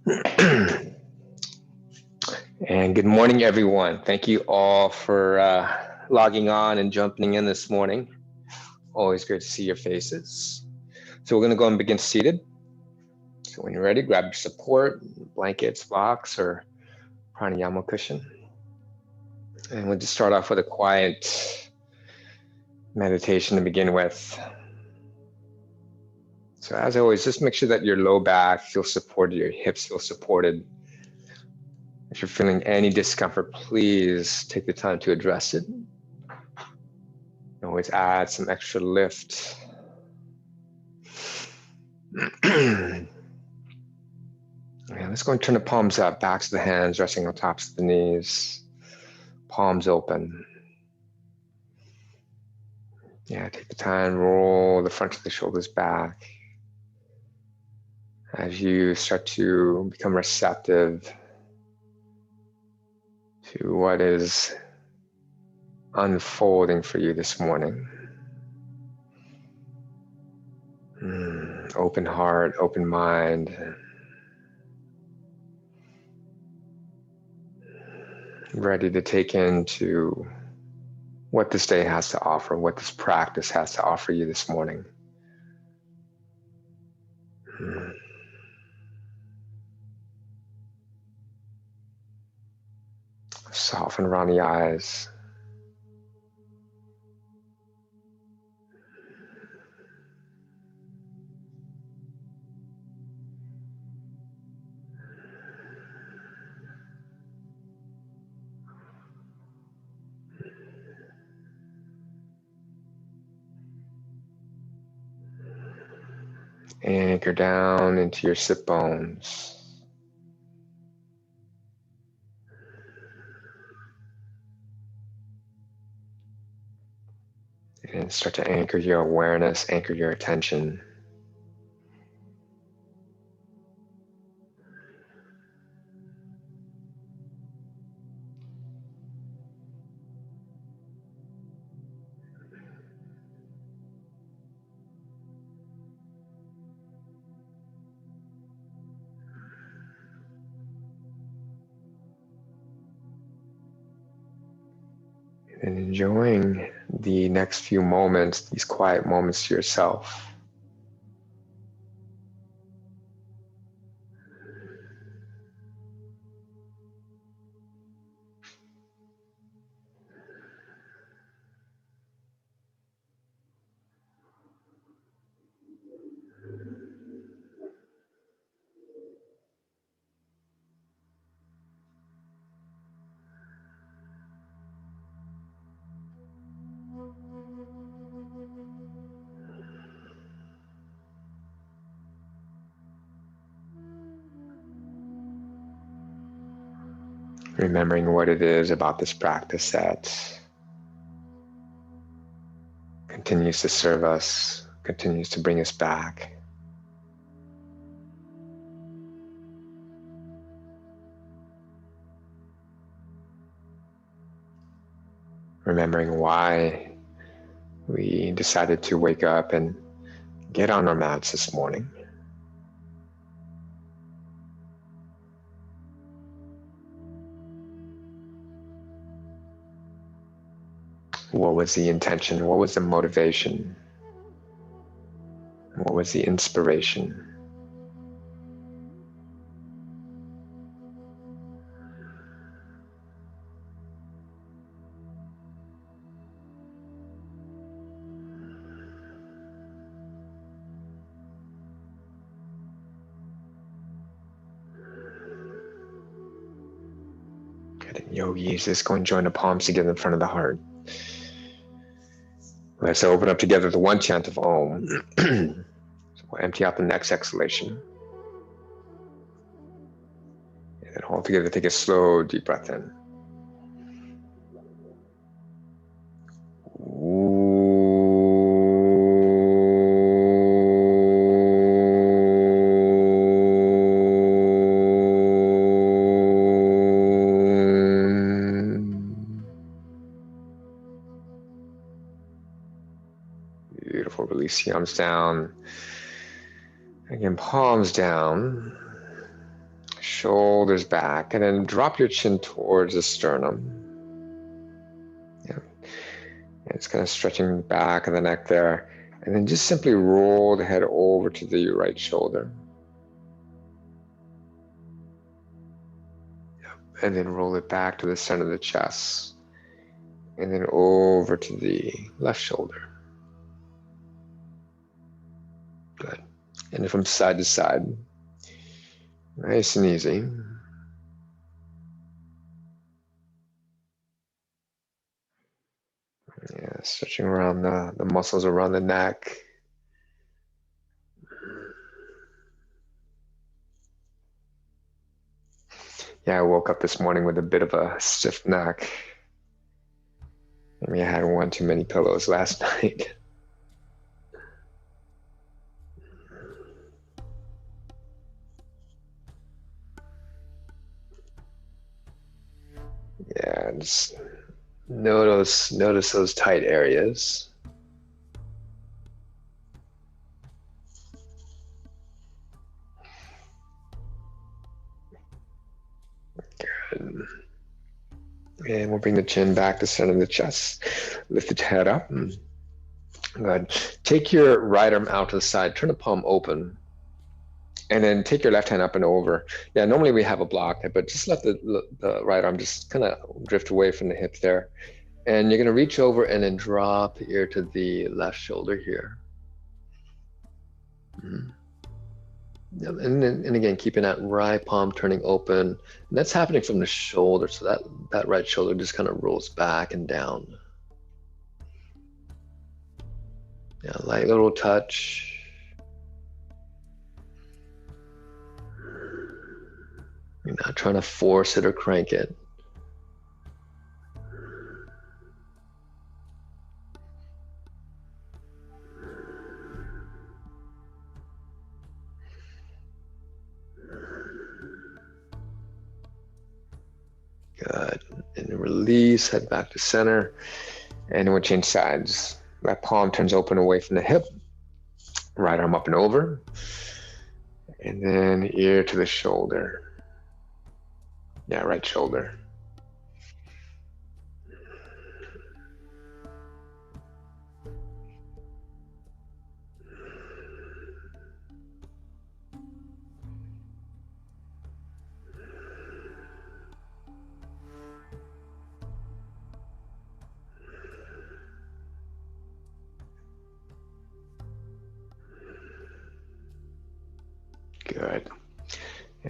And good morning, everyone. Thank you all for logging on and jumping in this morning. Always great to see your faces. So we're going to go and begin seated. So when you're ready, grab your support, blankets, box, or pranayama cushion. And we'll just start off with a quiet meditation to begin with. So as always, just make sure that your low back feels supported, your hips feel supported. If you're feeling any discomfort, please take the time to address it. Always add some extra lift. Yeah, let's go and turn the palms up, backs of the hands resting on tops of the knees, palms open. Yeah, take the time, roll the front of the shoulders back as you start to become receptive to what is unfolding for you this morning. Open heart, open mind. Ready to take into what this day has to offer, what this practice has to offer you this morning. Soften around the eyes. Anchor down into your sit bones. And start to anchor your awareness, anchor your attention. And enjoying the next few moments, these quiet moments to yourself. Remembering what it is about this practice that continues to serve us, continues to bring us back. Remembering why we decided to wake up and get on our mats this morning. What was the intention? What was the motivation? What was the inspiration? Good. And yogis, just go and join the palms together in front of the heart. Let's open up together the one chant of Om. So we'll empty out the next exhalation. And then all together, take a slow, deep breath in. Beautiful. Release the arms down. Again, palms down. shoulders back, and then drop your chin towards the sternum. Yeah. And it's kind of stretching the back of the neck there. And then just simply roll the head over to the right shoulder. And then roll it back to the center of the chest. And then over to the left shoulder. Good. And then from side to side. Nice and easy. Yeah, stretching around the muscles around the neck. Yeah, I woke up this morning with a bit of a stiff neck. Maybe I had one too many pillows last night. Yeah, just notice those tight areas. Good. And we'll bring the chin back to center of the chest. Lift the head up. Good. Take your right arm out to the side. Turn the palm open. And then take your left hand up and over. Yeah, normally we have a block, but just let the right arm just kind of drift away from the hip there. And you're going to reach over and then drop the ear to the left shoulder here. And again, keeping that right palm turning open. And that's happening from the shoulder. So that right shoulder just kind of rolls back and down. Yeah, light little touch. You're not trying to force it or crank it. Good. And then release, head back to center. And then we'll change sides. Left palm turns open away from the hip. Right arm up and over. And then ear to the shoulder. Yeah, right shoulder. Good.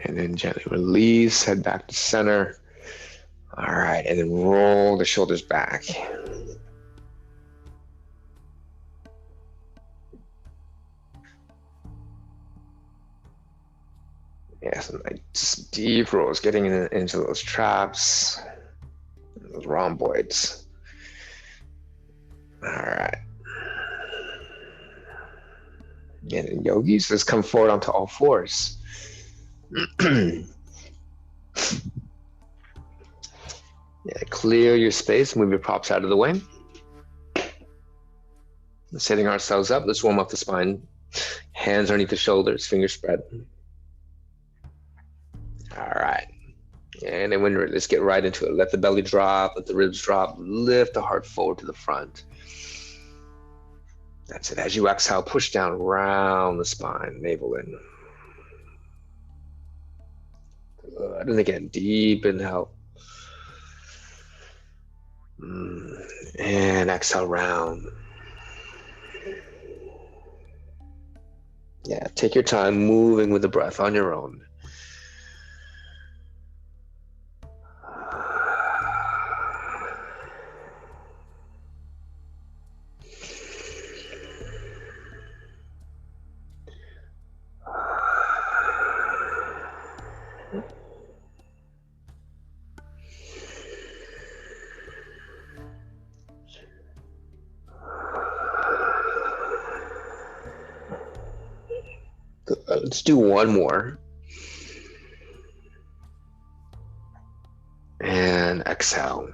And then gently release, head back to center. All right, and then roll the shoulders back. Yeah, some nice deep rolls, getting into those traps, those rhomboids. All right. And yogis, let's come forward onto all fours. Yeah, clear your space, move your props out of the way. Setting ourselves up, let's warm up the spine. Hands underneath the shoulders, fingers spread. All right. And then when you're ready, let's get right into it. Let the belly drop, let the ribs drop, lift the heart forward to the front. That's it. As you exhale, push down around the spine, navel in. Good. And again, deep inhale. And exhale round. Yeah, take your time moving with the breath on your own. Good. Let's do one more. And exhale.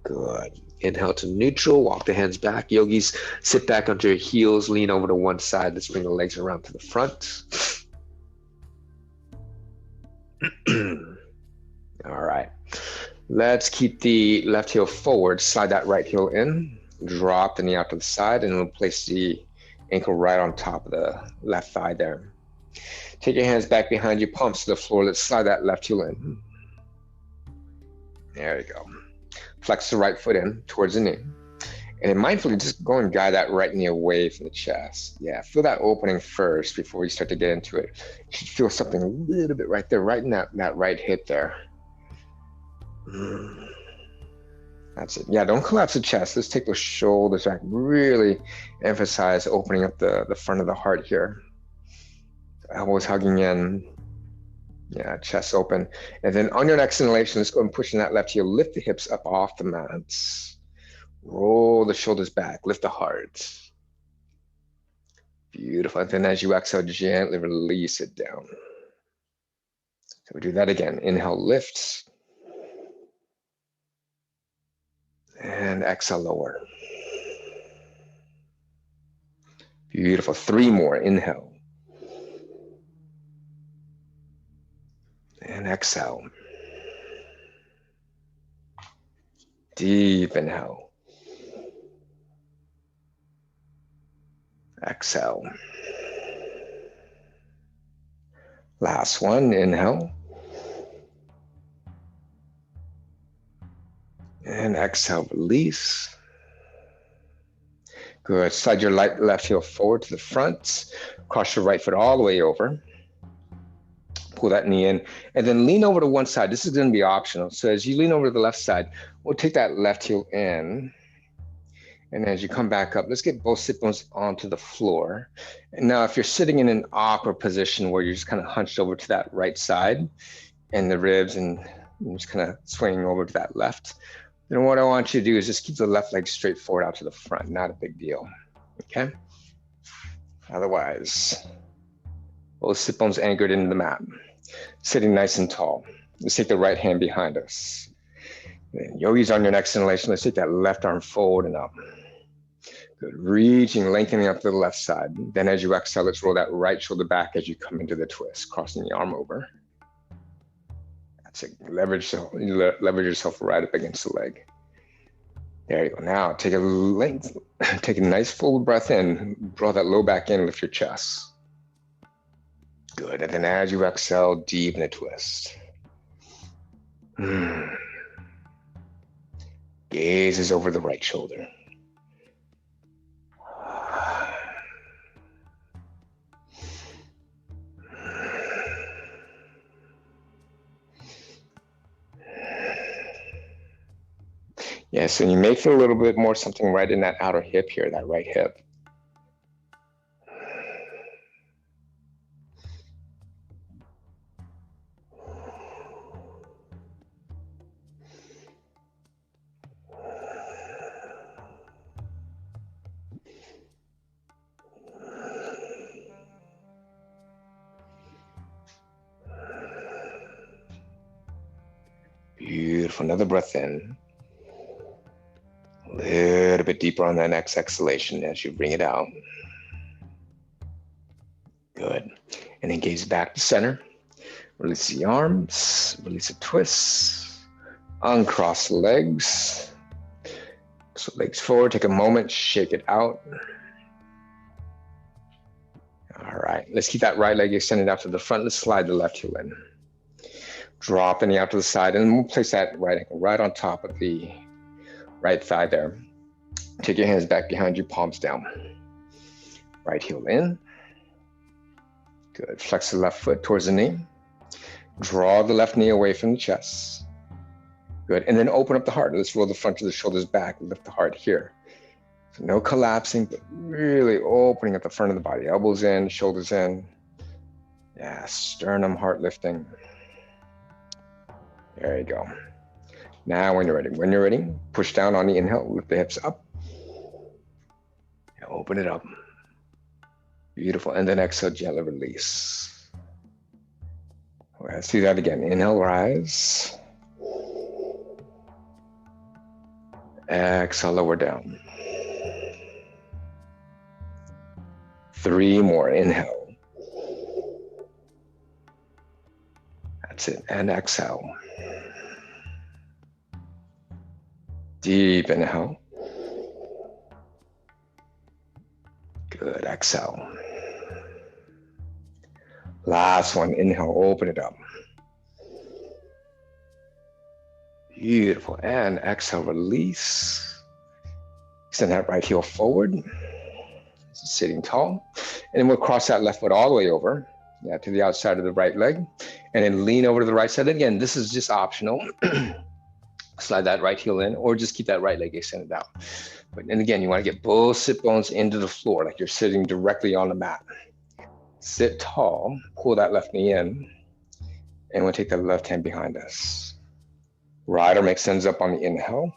Good. Inhale to neutral, walk the hands back. Yogis, sit back onto your heels, lean over to one side. Let's bring the legs around to the front. All right. Let's keep the left heel forward, slide that right heel in, drop the knee out to the side, and we'll place the ankle right on top of the left thigh there. Take your hands back behind you, palms to the floor. Let's slide that left heel in. There you go. Flex the right foot in towards the knee. And then mindfully just go and guide that right knee away from the chest. Yeah, feel that opening first before we start to get into it. You should feel something a little bit right there, right in that right hip there. That's it. Yeah, don't collapse the chest. Let's take those shoulders back. Really emphasize opening up the front of the heart here. Elbows hugging in. Yeah, chest open. And then on your next inhalation, let's go and push in that left heel. Lift the hips up off the mats. Roll the shoulders back. Lift the heart. Beautiful. And then as you exhale, gently release it down. So we do that again. Inhale, lift. And exhale, lower. Beautiful. 3 more. Inhale. And exhale. Deep inhale. Exhale. Last one. Inhale. And exhale, release. Good. Slide your left heel forward to the front. Cross your right foot all the way over. Pull that knee in, and then lean over to one side. This is going to be optional. So as you lean over to the left side, we'll take that left heel in. And as you come back up, let's get both sit bones onto the floor. And now if you're sitting in an awkward position where you're just kind of hunched over to that right side and the ribs and you're just kind of swinging over to that left, then what I want you to do is just keep the left leg straight forward out to the front. Not a big deal, okay? Otherwise, both sit bones anchored into the mat. Sitting nice and tall. Let's take the right hand behind us. And yogis, on your next inhalation, let's take that left arm forward and up. Good. Reaching, lengthening up to the left side. Then as you exhale, let's roll that right shoulder back as you come into the twist, crossing the arm over. That's it. Leverage yourself right up against the leg. There you go. Now take a nice full breath in. Draw that low back in, lift your chest. Good. And then as you exhale, deepen a twist. Gaze is over the right shoulder. Yes, and you may feel a little bit more something right in that outer hip here, that right hip. Beautiful. Another breath in. A little bit deeper on that next exhalation as you bring it out. Good. And then gaze back to center. Release the arms. Release the twists. Uncross the legs. So legs forward. Take a moment. Shake it out. All right. Let's keep that right leg extended out to the front. Let's slide the left heel in. Drop the knee out to the side, and we'll place that right ankle right on top of the right thigh there. Take your hands back behind you, palms down. Right heel in. Good. Flex the left foot towards the knee. Draw the left knee away from the chest. Good. And then open up the heart. Let's roll the front of the shoulders back. Lift the heart here. So no collapsing, but really opening up the front of the body. Elbows in, shoulders in. Yeah, sternum, heart lifting. There you go. Now when you're ready, push down on the inhale, lift the hips up. Open it up. Beautiful. And then exhale, gently release. Let's do that again. Inhale, rise. Exhale, lower down. 3 more, inhale. That's it, and exhale. Deep inhale. Good, exhale. Last one, inhale, open it up. Beautiful, and exhale, release. Extend that right heel forward. Sitting tall. And then we'll cross that left foot all the way over, to the outside of the right leg. And then lean over to the right side. And again, this is just optional. Slide that right heel in, or just keep that right leg extended out. And again, you want to get both sit bones into the floor, like you're sitting directly on the mat. Sit tall, pull that left knee in, and we'll take the left hand behind us. Right arm extends up on the inhale.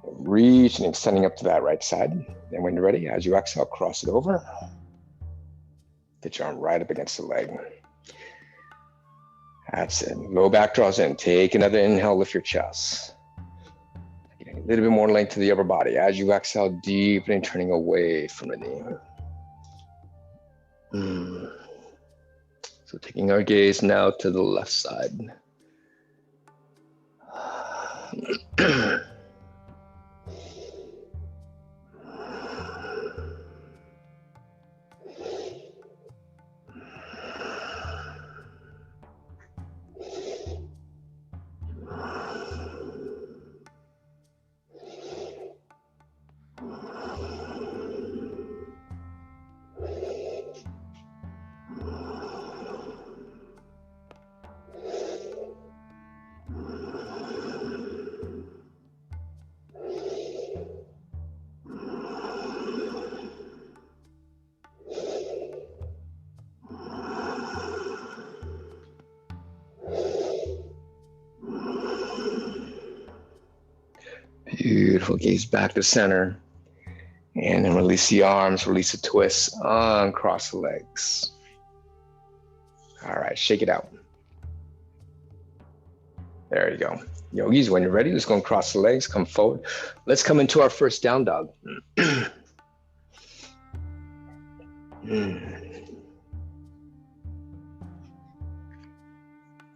Reach and extending up to that right side. And when you're ready, as you exhale, cross it over. Get your arm right up against the leg. That's it. Low back draws in. Take another inhale, lift your chest. Getting a little bit more length to the upper body. As you exhale, deepening, turning away from the knee. So taking our gaze now to the left side. Beautiful, gaze back to center. And then release the arms, release the twists, uncross the legs. All right, shake it out. There you go. Yogis, when you're ready, let's go and cross the legs, come forward. Let's come into our first down dog.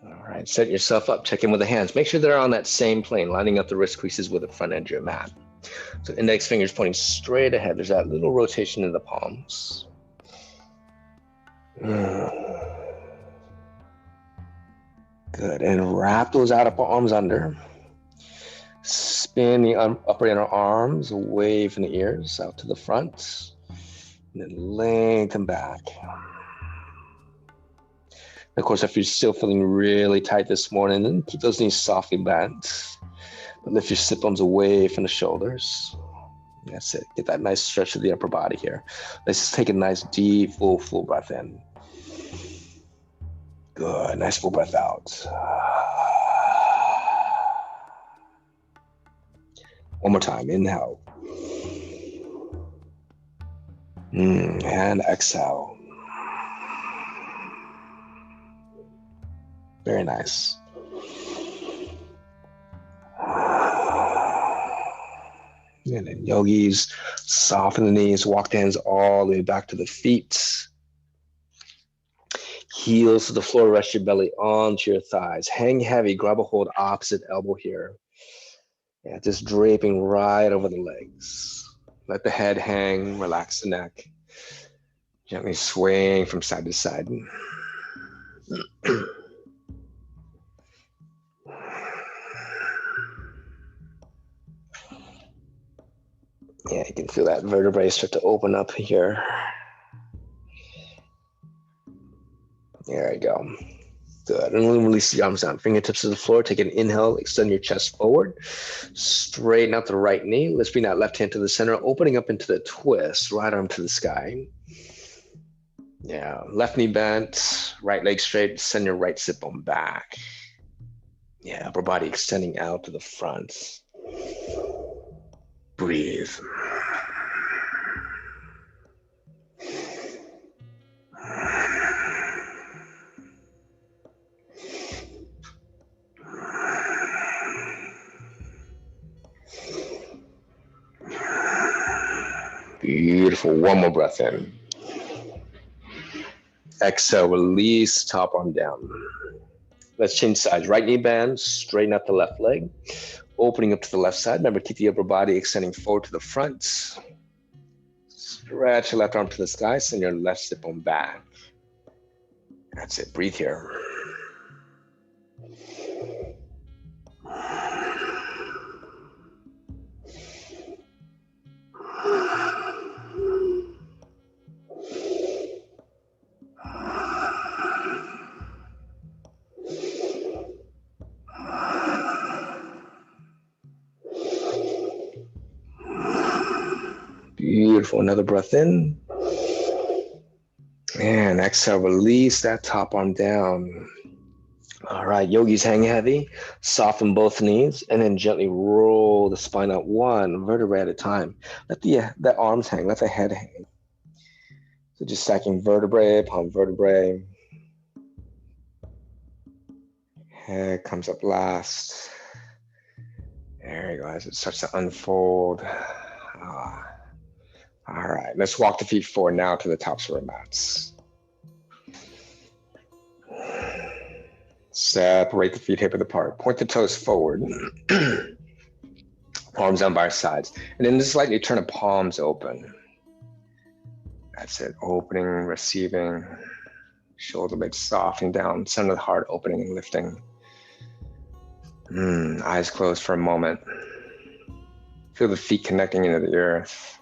All right, set yourself up, check in with the hands. Make sure they're on that same plane, lining up the wrist creases with the front edge of your mat. So index fingers pointing straight ahead. There's that little rotation in the palms. Good, and wrap those out upper arms under. Spin the upper inner arms away from the ears, out to the front. And then lengthen back. Of course, if you're still feeling really tight this morning, then keep those knees softly bent. But lift your sit bones away from the shoulders. That's it. Get that nice stretch of the upper body here. Let's just take a nice deep, full breath in. Good. Nice full breath out. One more time. Inhale. And exhale. Very nice. And then yogis, soften the knees, walk the hands all the way back to the feet. Heels to the floor, rest your belly onto your thighs. Hang heavy, grab a hold opposite elbow here. Yeah, just draping right over the legs. Let the head hang, relax the neck. Gently swaying from side to side. Yeah, you can feel that vertebrae start to open up here. There you go. Good. And then release the arms down. Fingertips to the floor. Take an inhale. Extend your chest forward. Straighten out the right knee. Let's bring that left hand to the center. Opening up into the twist. Right arm to the sky. Yeah. Left knee bent. Right leg straight. Send your right sit bone back. Yeah. Upper body extending out to the front. Breathe. Beautiful. One more breath in. Exhale, release, top arm down. Let's change sides. Right knee bends, straighten out the left leg. Opening up to the left side. Remember, keep the upper body extending forward to the front. Stretch your left arm to the sky, send your left hip bone back. That's it, breathe here. Beautiful, another breath in. And exhale, release that top arm down. All right, yogis, hang heavy, soften both knees, and then gently roll the spine out one vertebrae at a time. Let the arms hang, let the head hang. So just stacking vertebrae upon vertebrae. Head comes up last. There you go, as it starts to unfold. All right, let's walk the feet forward now to the tops of our mats. Separate the feet hip width apart. Point the toes forward. Palms down by our sides. And then just slightly turn the palms open. That's it. Opening, receiving. Shoulder blades softening down. Center of the heart opening and lifting. Eyes closed for a moment. Feel the feet connecting into the earth.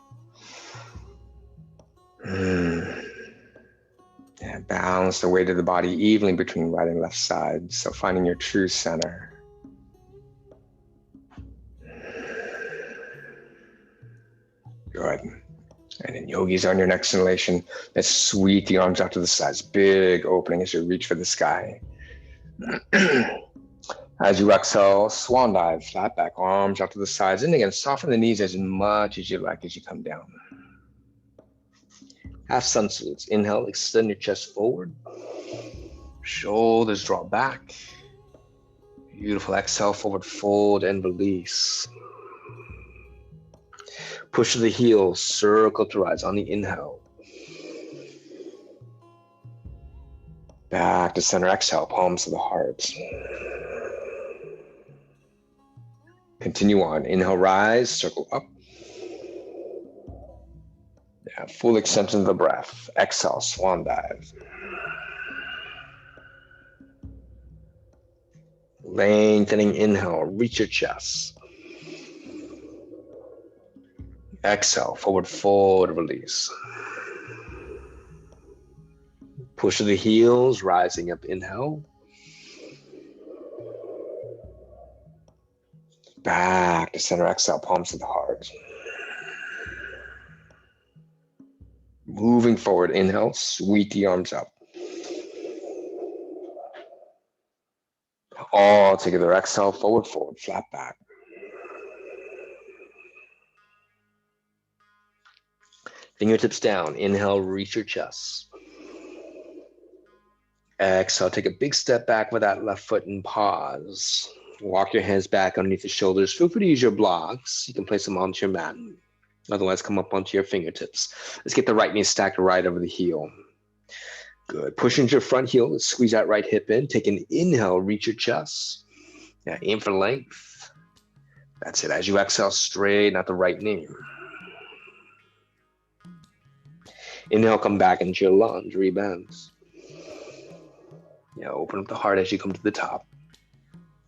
And balance the weight of the body evenly between right and left sides. So finding your true center. Good. And then yogis on your next inhalation, let's sweep the arms out to the sides. Big opening as you reach for the sky. As you exhale, swan dive, flat back, arms out to the sides. And again, soften the knees as much as you like as you come down. Half sun salutes. Inhale, extend your chest forward. Shoulders draw back. Beautiful. Exhale, forward fold and release. Push to the heels, circle to rise on the inhale. Back to center, exhale, palms to the heart. Continue on. Inhale, rise, circle up. Yeah, full extension of the breath. Exhale, swan dive. Lengthening inhale, reach your chest. Exhale, forward fold, release. Push to the heels, rising up, inhale. Back to center, exhale, palms to the heart. Moving forward, inhale, sweep the arms up. All together, exhale, forward fold, flat back. Fingertips down, inhale, reach your chest. Exhale, take a big step back with that left foot and pause. Walk your hands back underneath the shoulders. Feel free to use your blocks. You can place them onto your mat. Otherwise, come up onto your fingertips. Let's get the right knee stacked right over the heel. Good. Push into your front heel. Let's squeeze that right hip in. Take an inhale, reach your chest. Yeah, aim for length. That's it. As you exhale, straighten out the right knee. Inhale, come back into your lunge, rebends. Yeah, open up the heart as you come to the top.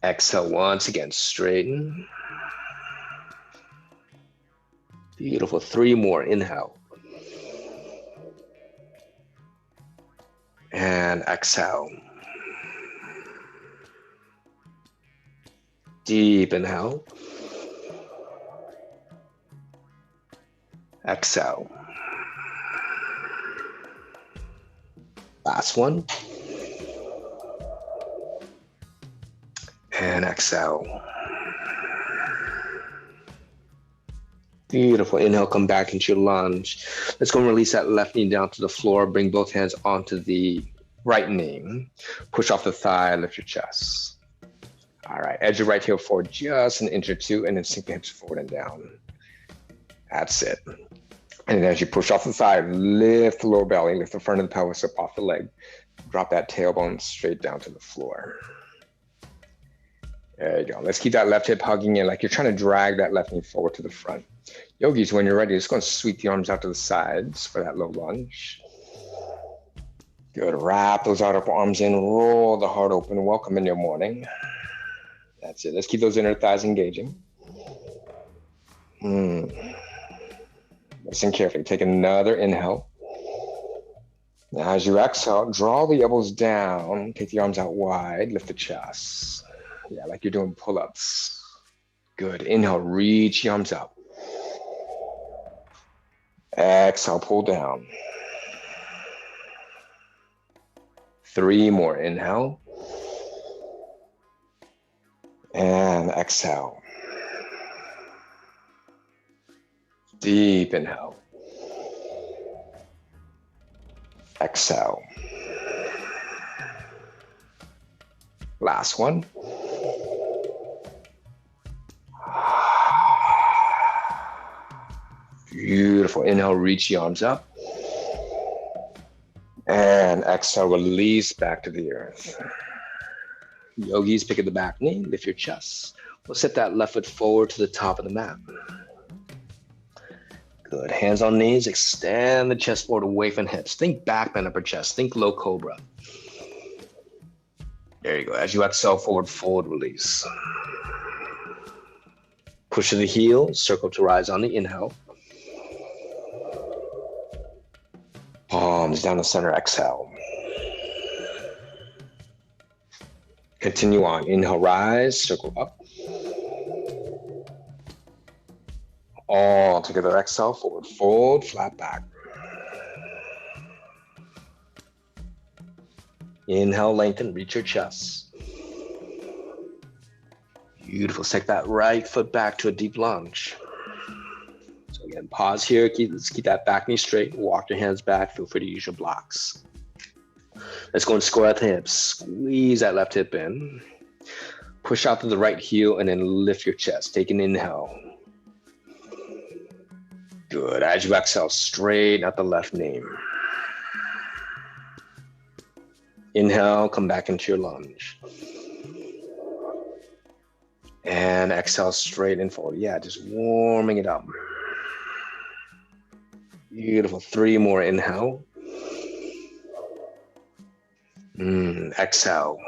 Exhale once again, straighten. Beautiful. 3 more. Inhale. And exhale. Deep inhale. Exhale. Last one. And exhale. Beautiful. Inhale, come back into your lunge. Let's go and release that left knee down to the floor. Bring both hands onto the right knee. Push off the thigh, lift your chest. All right, edge your right heel forward just an inch or two, and then sink the hips forward and down. That's it. And as you push off the side, lift the lower belly, lift the front of the pelvis up off the leg. Drop that tailbone straight down to the floor. There you go. Let's keep that left hip hugging in like you're trying to drag that left knee forward to the front. Yogis, when you're ready, just going to sweep the arms out to the sides for that low lunge. Good. Wrap those outer arms in, roll the heart open. Welcome in your morning. That's it. Let's keep those inner thighs engaging. Listen carefully. Take another inhale. Now, as you exhale, draw the elbows down. Take the arms out wide. Lift the chest. Yeah, like you're doing pull-ups. Good. Inhale, reach the arms up. Exhale, pull down. 3 more. Inhale. And exhale. Deep inhale. Exhale. Last one. Beautiful. Inhale, reach the arms up. And exhale, release back to the earth. Yogis, pick at the back knee, lift your chest. We'll set that left foot forward to the top of the mat. Good. Hands on knees, extend the chest forward away from hips. Think back bend upper chest. Think low cobra. There you go. As you exhale, forward release. Push to the heel, circle to rise on the inhale. Palms down the center, exhale. Continue on. Inhale, rise, circle up. All together, exhale, forward fold, flat back. Inhale, lengthen, reach your chest. Beautiful. Take that right foot back to a deep lunge. So again, pause here. Let's keep that back knee straight. Walk your hands back. Feel free to use your blocks. Let's go and square at the hips. Squeeze that left hip in. Push out to the right heel and then lift your chest. Take an inhale. Good. As you exhale, straighten out the left knee. Inhale, come back into your lunge. And exhale, straight and forward. Yeah, just warming it up. Beautiful. 3 more. Inhale. Exhale.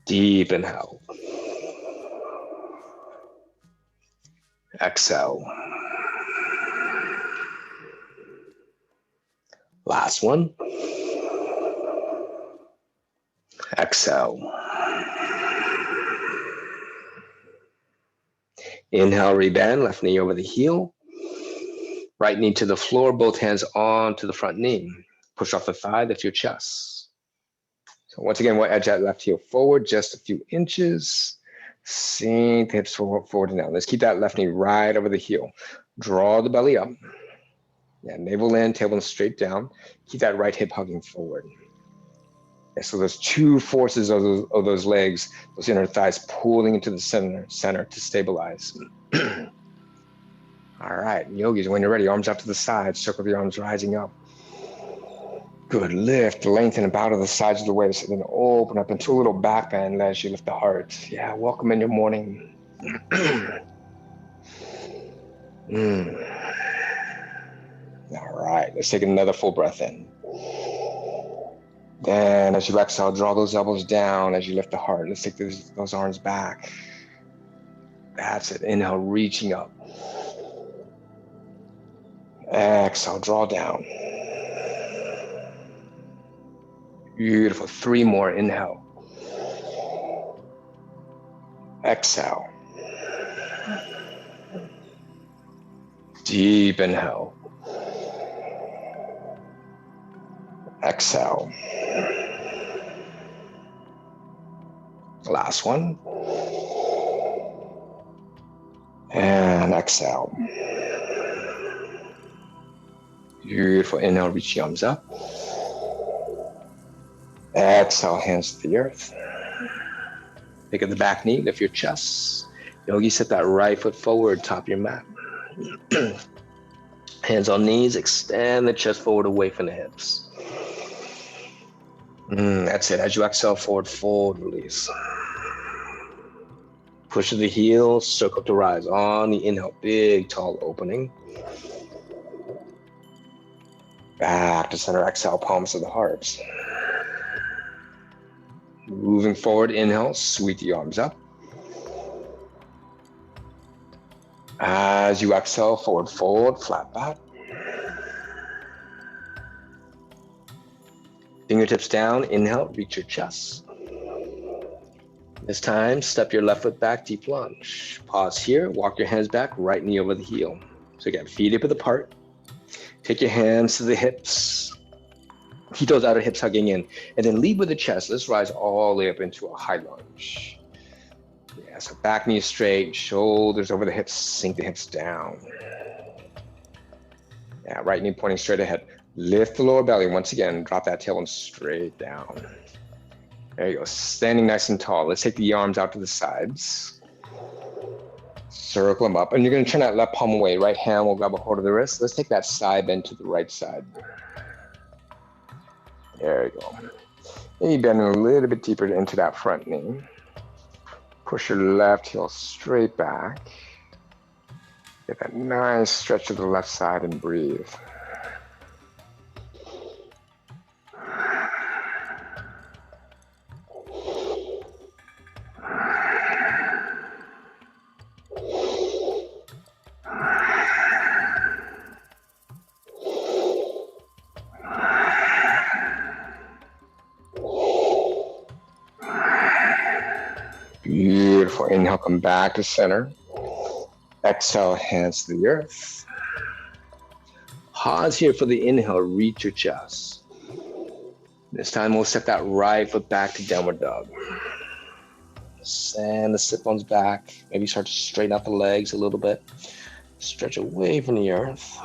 Deep inhale. Exhale. Last one. Exhale. Inhale, rebend, left knee over the heel. Right knee to the floor, both hands onto the front knee. Push off the thigh, lift your chest. So once again, we'll edge that left heel forward just a few inches. Sink the hips forward and down. Let's keep that left knee right over the heel. Draw the belly up. Yeah, navel in, tailbone straight down. Keep that right hip hugging forward. Yeah, so there's 2 forces of those legs, those inner thighs pulling into the center to stabilize. All right, yogis, when you're ready, arms out to the sides, circle the arms rising up. Good, lift, lengthen, and bow to the sides of the waist, and then open up into a little back bend as you lift the heart. Yeah, welcome in your morning. All right, let's take another full breath in. Then as you exhale, draw those elbows down as you lift the heart. Let's take those arms back. That's it. Inhale, reaching up. Exhale, draw down. Beautiful. 3 more. Inhale. Exhale. Deep inhale. Exhale. Last one. And exhale. Beautiful. Inhale, reach the arms up. Exhale, hands to the earth. Pick at the back knee, lift your chest. Yogi, set that right foot forward, top of your mat. Hands on knees, extend the chest forward away from the hips. That's it. As you exhale, forward fold, release. Push to the heels, circle to rise. On the inhale, big, tall opening. Back to center, exhale, palms to the heart. Moving forward, inhale, sweep the arms up. As you exhale, forward fold, flat back. Fingertips down, inhale, reach your chest. This time, step your left foot back, deep lunge. Pause here, walk your hands back, right knee over the heel. So again, feet hip width apart. Take your hands to the hips. Keep those outer hips hugging in. And then lead with the chest. Let's rise all the way up into a high lunge. Yeah, so back knee straight, shoulders over the hips, sink the hips down. Yeah, right knee pointing straight ahead. Lift the lower belly. Once again, drop that tailbone straight down. There you go, standing nice and tall. Let's take the arms out to the sides. Circle them up, and you're gonna turn that left palm away. Right hand will grab a hold of the wrist. Let's take that side bend to the right side. There you go. Maybe bend a little bit deeper into that front knee. Push your left heel straight back. Get that nice stretch to the left side and breathe. Beautiful. Inhale, come back to center. Exhale, hands to the earth. Pause here for the inhale, reach your chest. This time we'll step that right foot back to downward dog. Send the sit bones back. Maybe start to straighten out the legs a little bit. Stretch away from the earth.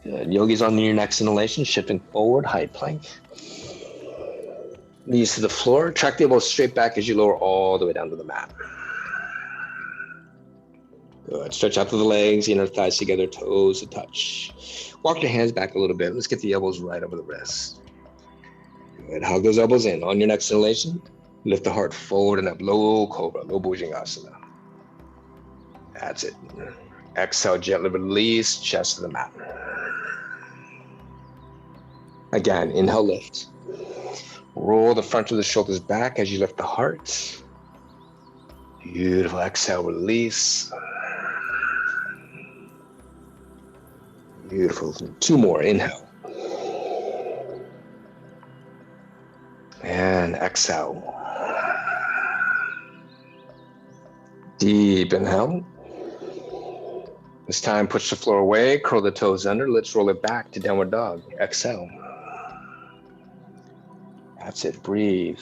Good. Yogis, on your next inhalation, shifting forward, high plank. Knees to the floor. Track the elbows straight back as you lower all the way down to the mat. Good. Stretch out to the legs, inner thighs together, toes to touch. Walk your hands back a little bit. Let's get the elbows right over the wrists. Good. Hug those elbows in. On your next inhalation, lift the heart forward and up. Low cobra, low bhujangasana. That's it. Exhale, gently release, chest to the mat. Again, inhale, lift. Roll the front of the shoulders back as you lift the heart. Beautiful. Exhale, release. Beautiful. 2 more. Inhale. And exhale. Deep inhale. This time, push the floor away, curl the toes under. Let's roll it back to downward dog. Exhale. That's it. Breathe.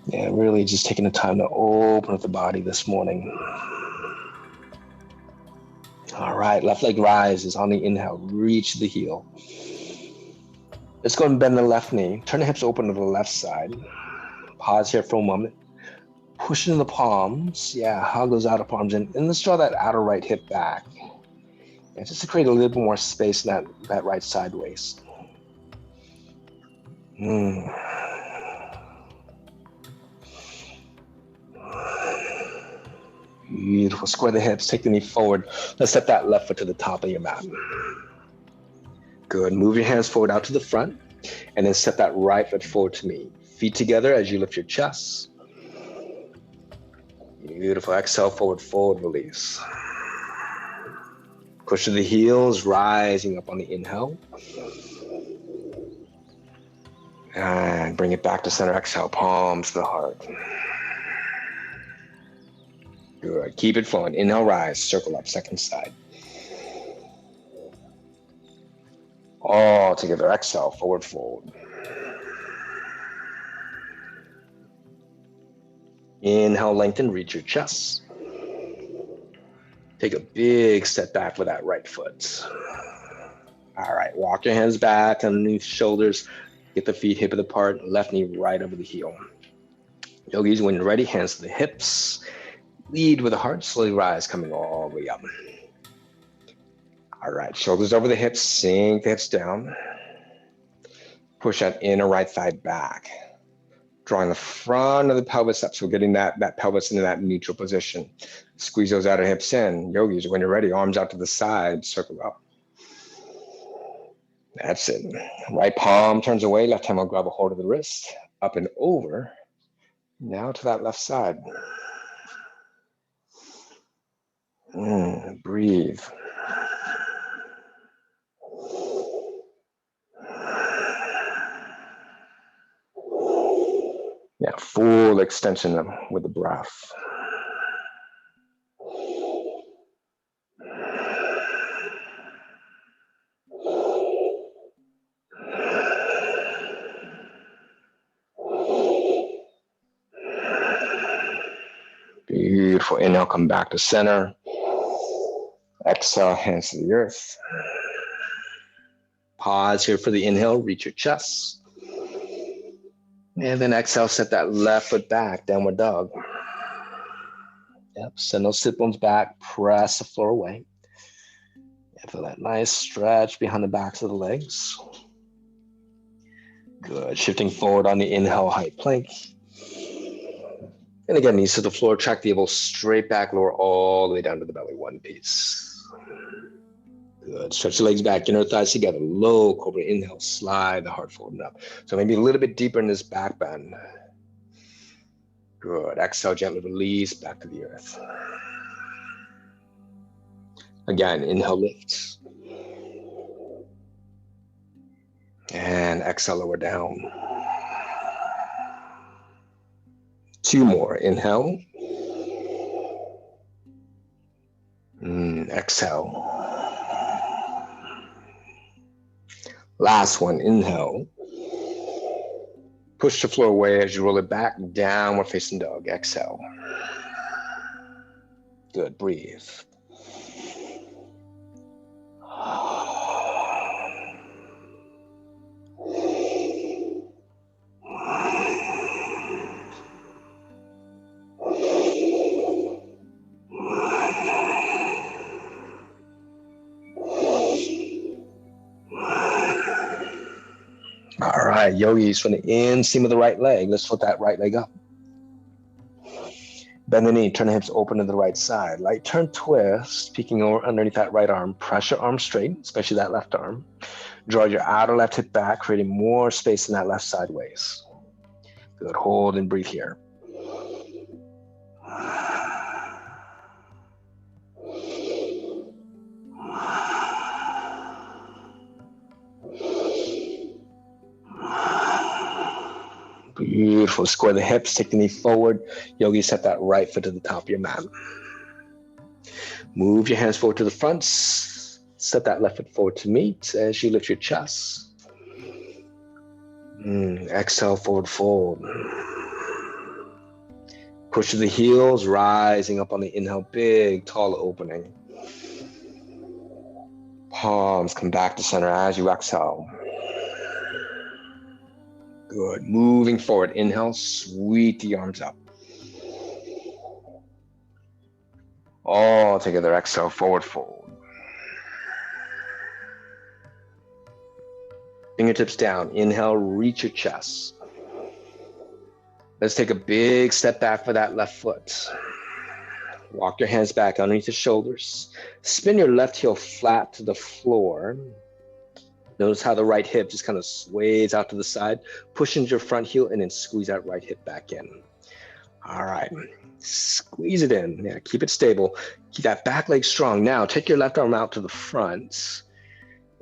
Yeah, really just taking the time to open up the body this morning. All right, left leg rises on the inhale. Reach the heel. Let's go and bend the left knee. Turn the hips open to the left side. Pause here for a moment. Push into the palms. Yeah, hug those outer palms in. And let's draw that outer right hip back. And just to create a little bit more space in that right side waist. Beautiful. Square the hips, take the knee forward. Let's step that left foot to the top of your mat. Good. Move your hands forward out to the front, and then step that right foot forward to me. Feet together as you lift your chest. Beautiful. Exhale, forward fold, release. Push to the heels, rising up on the inhale. And bring it back to center. Exhale, palms to the heart. Good. Keep it flowing. Inhale, rise, circle up, second side. All together. Exhale, forward fold. Inhale, lengthen, reach your chest. Take a big step back with that right foot. All right, walk your hands back underneath shoulders. Get the feet hip width apart, left knee right over the heel. Yogis, when you're ready, hands to the hips. Lead with the heart, slowly rise, coming all the way up. All right, shoulders over the hips, sink the hips down. Push that inner right thigh back. Drawing the front of the pelvis up, so getting that pelvis into that neutral position. Squeeze those outer hips in. Yogis, when you're ready, arms out to the side, circle up. That's it. Right palm turns away, left hand will grab a hold of the wrist, up and over. Now to that left side. Breathe. Yeah, full extension with the breath. Beautiful. Inhale, come back to center. Exhale, hands to the earth. Pause here for the inhale, reach your chest. And then exhale, set that left foot back, downward dog. Yep, send those sit bones back, press the floor away. And feel that nice stretch behind the backs of the legs. Good, shifting forward on the inhale, high plank. And again, knees to the floor, track the elbows straight back, lower all the way down to the belly, one piece. Good, stretch the legs back, inner thighs together, low cobra, inhale, slide the heart forward and up. So maybe a little bit deeper in this back bend. Good, exhale, gently release back to the earth. Again, inhale, lift. And exhale, lower down. 2 more, inhale. Exhale. Last one, inhale. Push the floor away as you roll it back, downward facing dog, exhale. Good, breathe. All right, yogis, from the inseam of the right leg, let's flip that right leg up. Bend the knee, turn the hips open to the right side. Light turn twist, peeking over underneath that right arm. Press your arm straight, especially that left arm. Draw your outer left hip back, creating more space in that left sideways. Good, hold and breathe here. Beautiful, square the hips, take the knee forward. Yogi, set that right foot to the top of your mat. Move your hands forward to the front. Set that left foot forward to meet as you lift your chest. Exhale, forward fold. Push to the heels, rising up on the inhale, big, tall opening. Palms come back to center as you exhale. Good, moving forward, inhale, sweep the arms up. All together, exhale, forward fold. Fingertips down, inhale, reach your chest. Let's take a big step back for that left foot. Walk your hands back underneath the shoulders. Spin your left heel flat to the floor. Notice how the right hip just kind of sways out to the side. Push into your front heel and then squeeze that right hip back in. All right, squeeze it in. Yeah, keep it stable. Keep that back leg strong. Now take your left arm out to the front.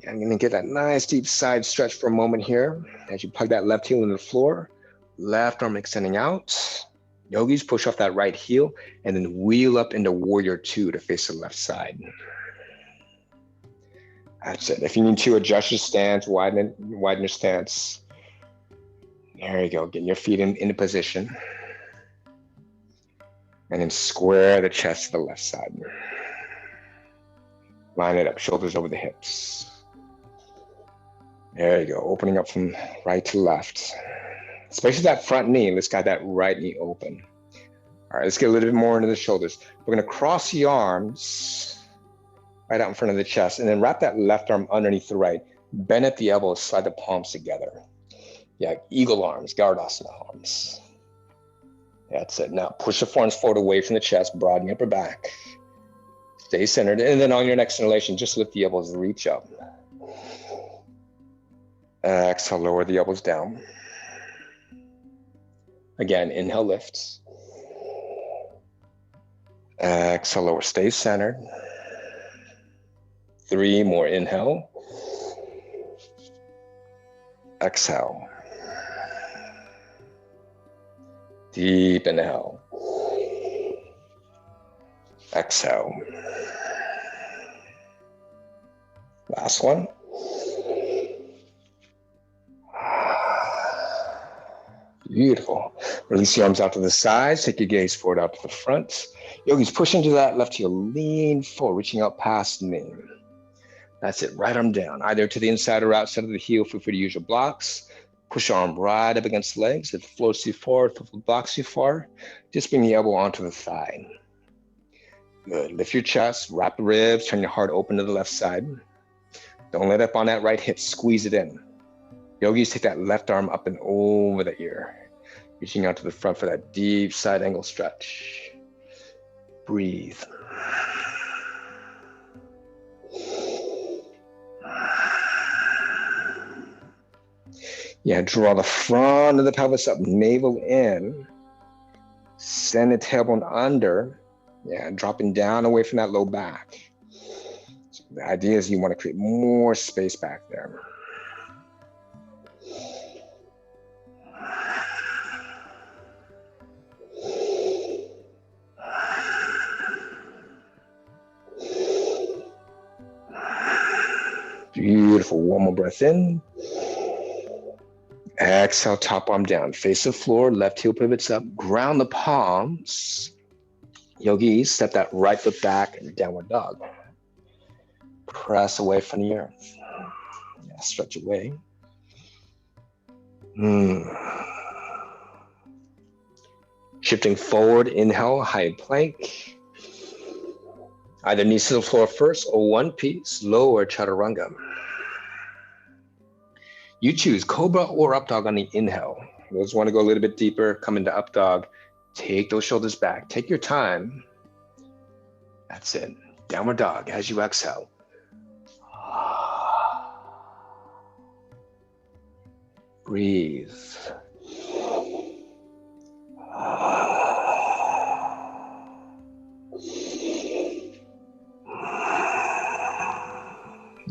I'm gonna get that nice deep side stretch for a moment here. As you plug that left heel into the floor, left arm extending out. Yogis, push off that right heel and then wheel up into warrior 2 to face the left side. That's it. If you need to adjust your stance, widen your stance. There you go. Getting your feet into position. And then square the chest to the left side. Line it up, shoulders over the hips. There you go, opening up from right to left. Especially that front knee, let's get that right knee open. All right, let's get a little bit more into the shoulders. We're gonna cross the arms right out in front of the chest and then wrap that left arm underneath the right. Bend at the elbows, slide the palms together. Yeah, eagle arms, Gardasana arms. That's it. Now push the forearms forward away from the chest, broaden your upper back. Stay centered. And then on your next inhalation, just lift the elbows, reach up. Exhale, lower the elbows down. Again, inhale, lift. Exhale, lower, stay centered. 3 more, inhale. Exhale. Deep inhale. Exhale. Last one. Beautiful. Release the arms out to the sides. Take your gaze forward out to the front. Yogis, push into that left heel. Lean forward, reaching out past the knee. That's it. Right arm down, either to the inside or outside of the heel. Feel free to use your blocks. Push your arm right up against the legs. If it floats too far, if it blocks too far, just bring the elbow onto the thigh. Good. Lift your chest, wrap the ribs, turn your heart open to the left side. Don't let up on that right hip. Squeeze it in. Yogis, take that left arm up and over the ear, reaching out to the front for that deep side angle stretch. Breathe. Yeah, draw the front of the pelvis up, navel in. Send the tailbone under. Yeah, dropping down away from that low back. So the idea is you want to create more space back there. Beautiful. One more breath in. Exhale, top arm down. Face the floor, left heel pivots up. Ground the palms. Yogis, step that right foot back in downward dog. Press away from the earth. Yeah, stretch away. Shifting forward, inhale, high plank. Either knees to the floor first or one piece, lower chaturanga. You choose cobra or up dog on the inhale. Those want to go a little bit deeper, come into up dog. Take those shoulders back. Take your time. That's it. Downward dog as you exhale. Breathe.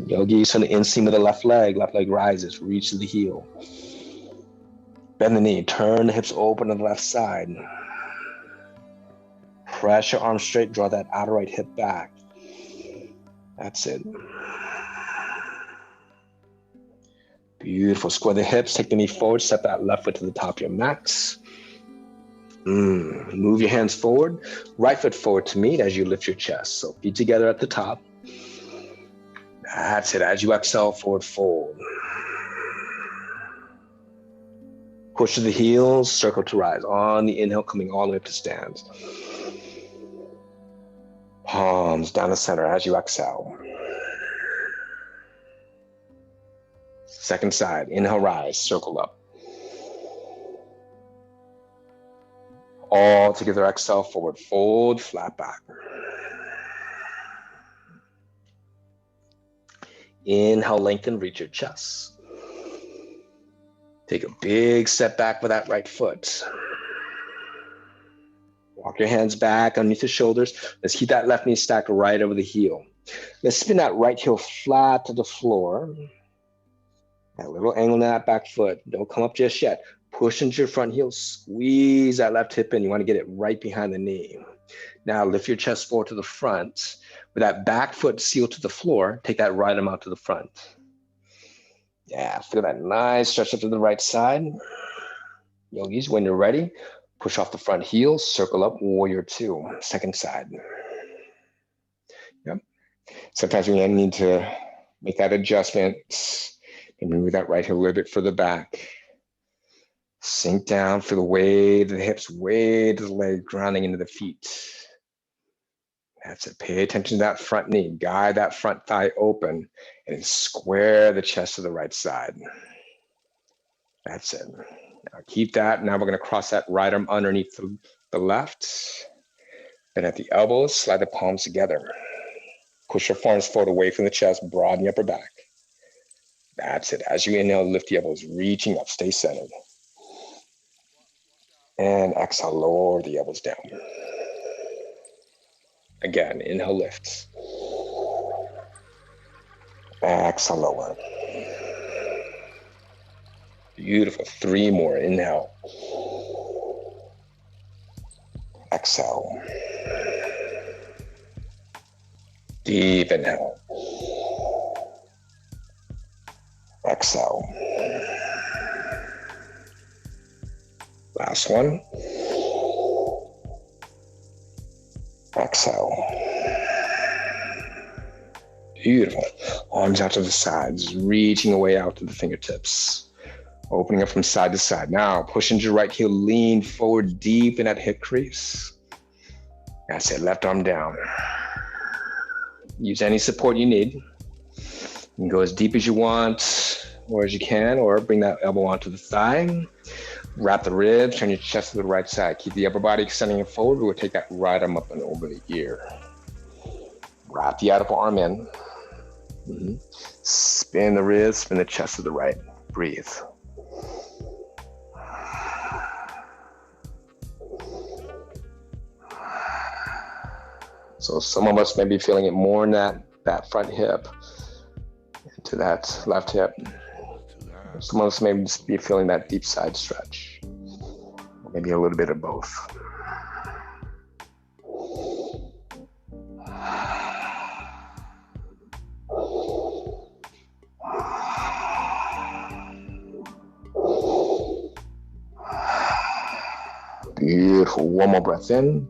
Yogis on the inseam of the left leg rises, reach to the heel. Bend the knee, turn the hips open to the left side. Press your arms straight, draw that outer right hip back. That's it. Beautiful, square the hips, take the knee forward, step that left foot to the top of your max. Move your hands forward, right foot forward to meet as you lift your chest. So feet together at the top. That's it, as you exhale, forward fold. Push to the heels, circle to rise. On the inhale, coming all the way up to stands. Palms down the center as you exhale. Second side, inhale, rise, circle up. All together, exhale, forward fold, flat back. Inhale, lengthen, reach your chest. Take a big step back with that right foot. Walk your hands back underneath the shoulders. Let's keep that left knee stacked right over the heel. Let's spin that right heel flat to the floor. That little angle in that back foot. Don't come up just yet. Push into your front heel. Squeeze that left hip in. You want to get it right behind the knee. Now lift your chest forward to the front. With that back foot sealed to the floor, take that right arm out to the front. Yeah, feel that nice stretch up to the right side. Yogis, when you're ready, push off the front heel, circle up, warrior two, second side. Yep. Sometimes we need to make that adjustment. And move that right heel a little bit further back. Sink down, feel the weight of the hips, weight of the leg grounding into the feet. That's it. Pay attention to that front knee. Guide that front thigh open and square the chest to the right side. That's it. Now keep that. Now we're going to cross that right arm underneath the left. Then at the elbows, slide the palms together. Push your forearms forward away from the chest, broaden the upper back. That's it. As you inhale, lift the elbows, reaching up, stay centered. And exhale, lower the elbows down. Again, inhale, lift. Exhale, lower. Beautiful. 3 more. Inhale. Exhale. Deep inhale. Exhale. Last one. Exhale. Beautiful. Arms out to the sides, reaching away out to the fingertips. Opening up from side to side. Now push into your right heel, lean forward deep in that hip crease. That's it, left arm down. Use any support you need. You can go as deep as you want or as you can, or bring that elbow onto the thigh. Wrap the ribs, turn your chest to the right side. Keep the upper body extending it forward. We'll take that right arm up and over the ear. Wrap the outer arm in. Spin the ribs, spin the chest to the right. Breathe. So some of us may be feeling it more in that front hip, to that left hip. Some of us may just be feeling that deep side stretch, or maybe a little bit of both. Beautiful. One more breath in.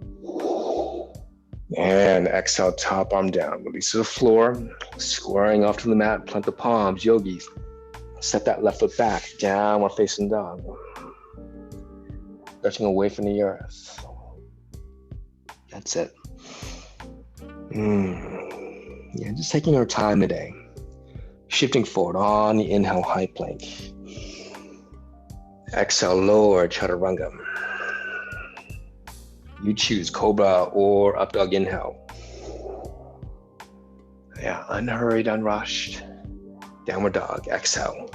And exhale, top arm down. Release to the floor, squaring off to the mat, plant the palms, yogis. Set that left foot back, downward facing dog. Stretching away from the earth. That's it. Yeah, just taking our time today. Shifting forward on the inhale, high plank. Exhale, lower chaturanga. You choose cobra or up dog inhale. Yeah, unhurried, unrushed. Downward dog, exhale.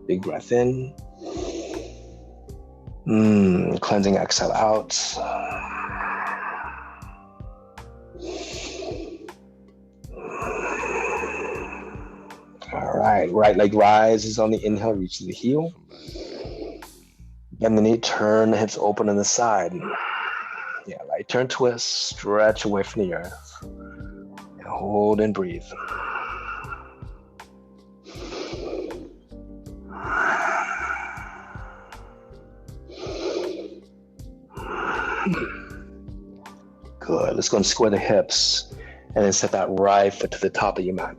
Big breath in. Cleansing exhale out. All right, right leg rises on the inhale, reach to the heel. Bend the knee, turn the hips open on the side. Yeah, light turn twist, stretch away from the earth. And hold and breathe. Good, let's go and square the hips and then set that right foot to the top of your mat.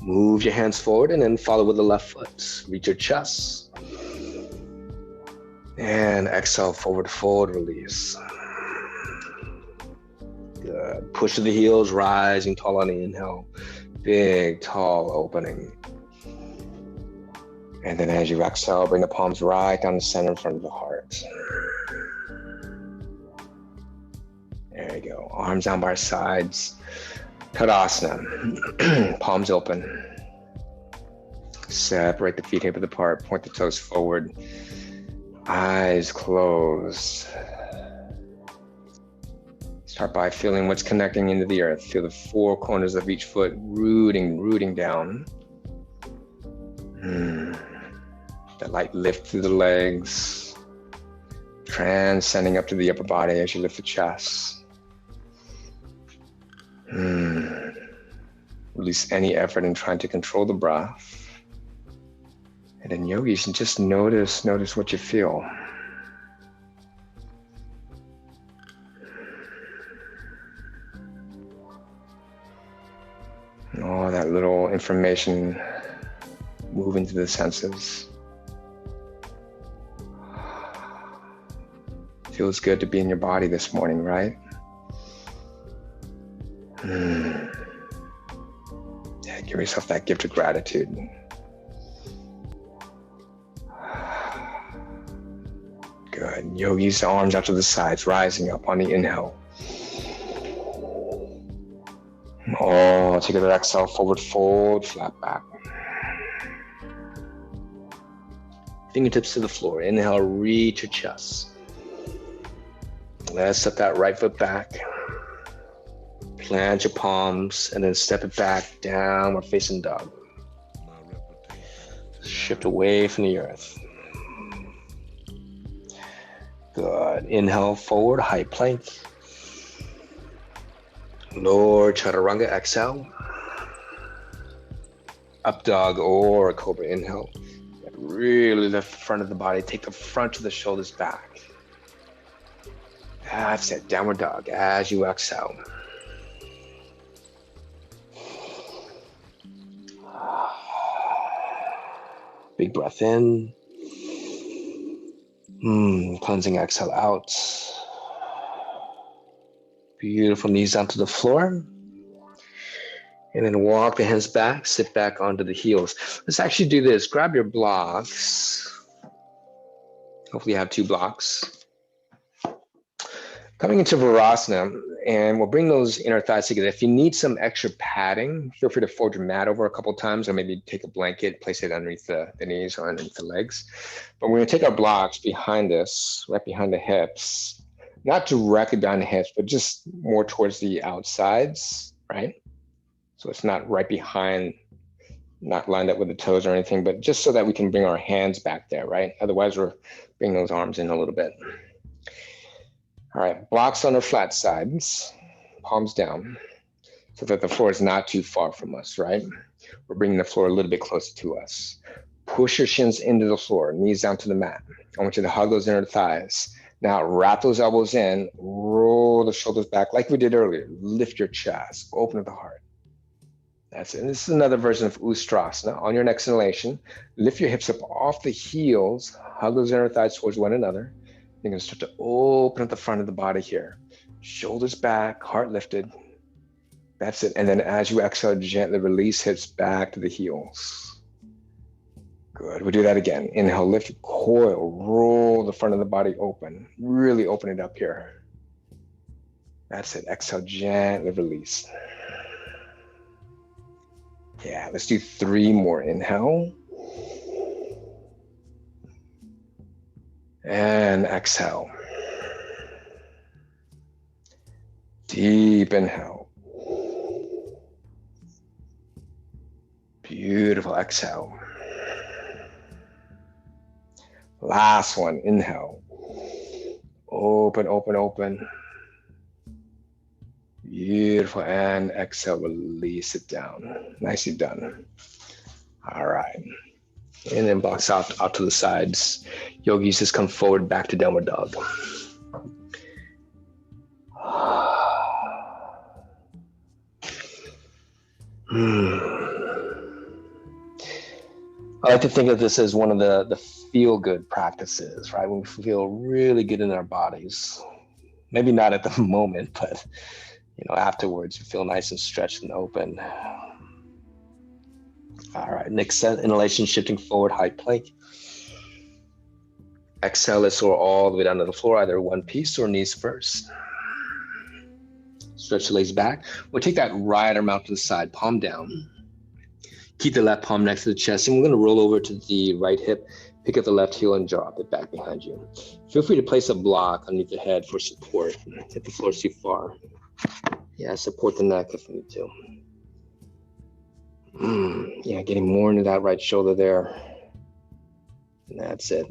Move your hands forward and then follow with the left foot. Reach your chest. And exhale, forward fold, release. Good. Push to the heels, rising tall on the inhale. Big, tall opening. And then as you exhale, bring the palms right down the center in front of the heart. There you go. Arms down by our sides. Tadasana. Palms open. Separate the feet hip width apart. Point the toes forward. Eyes closed. Start by feeling what's connecting into the earth. Feel the 4 corners of each foot rooting down. That light lift through the legs, transcending up to the upper body as you lift the chest. Release any effort in trying to control the breath. And then yogis, just notice what you feel. information moving to the senses. Feels good to be in your body this morning, right? Yeah, give yourself that gift of gratitude. Good. Yogis, arms out to the sides, rising up on the inhale. Oh, take another exhale, forward fold, flat back. Fingertips to the floor. Inhale, reach your chest. Let's step that right foot back. Plant your palms and then step it back, downward facing dog. Shift away from the earth. Good. Inhale, forward, high plank. Lower chaturanga, exhale. Up dog or cobra, inhale. Really lift the front of the body. Take the front of the shoulders back. That's it, downward dog as you exhale. Big breath in. Cleansing exhale out. Beautiful, knees down to the floor. And then walk the hands back, sit back onto the heels. Let's actually do this. Grab your blocks. Hopefully you have 2 blocks. Coming into Virasana, and we'll bring those inner thighs together. If you need some extra padding, feel free to fold your mat over a couple of times, or maybe take a blanket, place it underneath the knees or underneath the legs. But we're gonna take our blocks behind us, right behind the hips, not directly behind the hips, but just more towards the outsides, right? So it's not right behind, not lined up with the toes or anything, but just so that we can bring our hands back there, right? Otherwise, we're bringing those arms in a little bit. All right, blocks on our flat sides, palms down, so that the floor is not too far from us, right? We're bringing the floor a little bit closer to us. Push your shins into the floor, knees down to the mat. I want you to hug those inner thighs. Now wrap those elbows in, roll the shoulders back like we did earlier. Lift your chest, open up the heart. That's it. And this is another version of Ustrasana. On your next inhalation, lift your hips up off the heels, hug those inner thighs towards one another. You're going to start to open up the front of the body here. Shoulders back, heart lifted. That's it. And then as you exhale, gently release hips back to the heels. Good. We'll do that again. Inhale, lift, coil, roll the front of the body open. Really open it up here. That's it. Exhale, gently release. Yeah, let's do 3 more. Inhale. And exhale. Deep inhale. Beautiful. Exhale. Last one. Inhale. Open, open, open. Beautiful. And exhale. Release it down. Nicely done. All right. And then blocks out to the sides. Yogis, just come forward back to downward dog. I like to think of this as one of the feel-good practices, right? When we feel really good in our bodies. Maybe not at the moment, but afterwards, you feel nice and stretched and open. All right, next inhalation, shifting forward, high plank. Exhale, let's roll all the way down to the floor, either one piece or knees first. Stretch the legs back. We'll take that right arm out to the side, palm down. Keep the left palm next to the chest, and we're going to roll over to the right hip, pick up the left heel and drop it back behind you. Feel free to place a block underneath the head for support. If the floor is too far. Yeah, support the neck if you need to. Yeah, getting more into that right shoulder there. And that's it.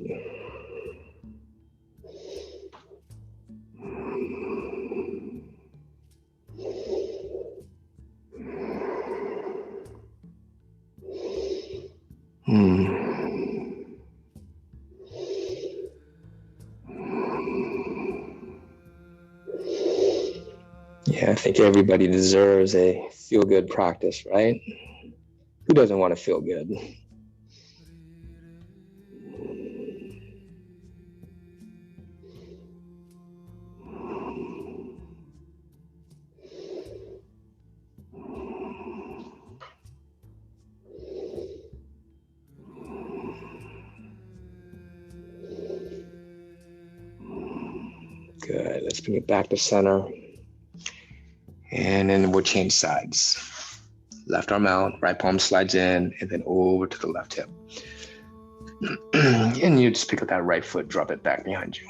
Yeah, I think everybody deserves a feel-good practice, right? doesn't want to feel good? Good. Let's bring it back to center. And then we'll change sides. Left arm out, right palm slides in, and then over to the left hip. And you just pick up that right foot, drop it back behind you.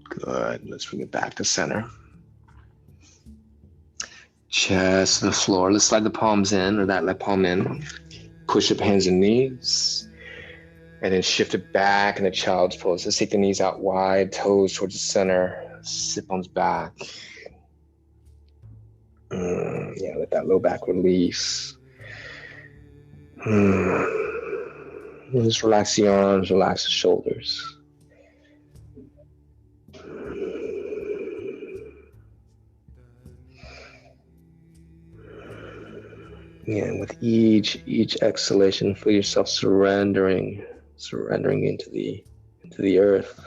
Good. Let's bring it back to center. Chest to the floor. Let's slide the palms in, or that left palm in. Push up hands and knees. And then shift it back in a child's pose. Let's take the knees out wide, toes towards the center. Sit bones back. Yeah, let that low back release. Just relax the arms, relax the shoulders. And with each exhalation, feel yourself surrendering into the earth.